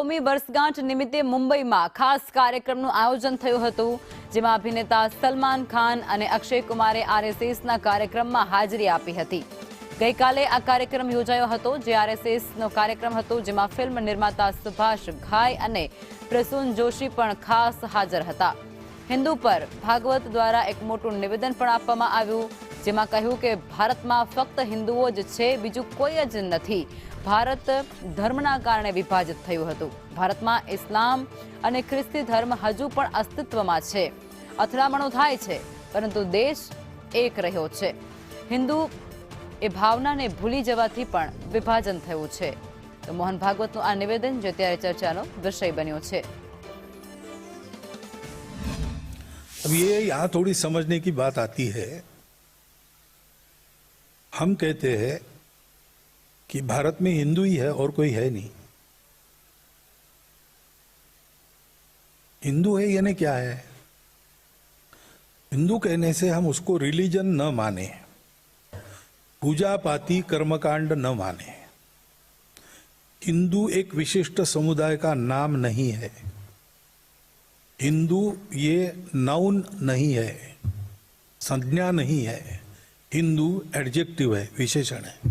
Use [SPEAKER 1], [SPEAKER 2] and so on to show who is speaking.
[SPEAKER 1] 100મી વર્ષગાંઠ નિમિત્તે મુંબઈમાં ખાસ કાર્યક્રમનું આયોજન થયું હતું, જેમાં અભિનેતા સલમાન ખાન અને અક્ષય કુમારે આરએસએસના કાર્યક્રમમાં હાજરી આપી હતી. ગઈકાલે આ કાર્યક્રમ યોજાયો હતો, જે આરએસએસનો કાર્યક્રમ હતો, જેમાં ફિલ્મ નિર્માતા સુભાષ ઘાઈ અને પ્રસૂન જોશી પણ ખાસ હાજર હતા. હિન્દુ પર ભાગવત દ્વારા એક મોટું નિવેદન પણ આપવામાં આવ્યું, જેમાં કહ્યું કે ભારતમાં ફક્ત હિન્દુઓ જ છે, બીજું કોઈ જ નથી. ભારત ધર્મના કારણે વિભાજિત થયું હતું. ભારતમાં ઇસ્લામ અને ખ્રિસ્તી ધર્મ હજુ પણ અસ્તિત્વમાં છે. અથડામણો થાય છે, પરંતુ દેશ એક રહ્યો છે. હિન્દુ એ ભાવનાને ભૂલી જવાથી પણ વિભાજન થયું છે. તો મોહન ભાગવતનું આ નિવેદન જે ત્યારે ચર્ચાનો વિષય બન્યો છે.
[SPEAKER 2] अब ये यहाँ थोड़ी समझने की बात आती है. हम कहते हैं कि भारत में हिंदू ही है और कोई है नहीं. हिंदू है यानी क्या है? हिंदू कहने से हम उसको रिलीजन न माने, पूजा पाती कर्मकांड न माने. हिंदू एक विशिष्ट समुदाय का नाम नहीं है. हिंदू ये नाउन नहीं है, संज्ञा नहीं है. हिंदू एडजेक्टिव है, विशेषण है.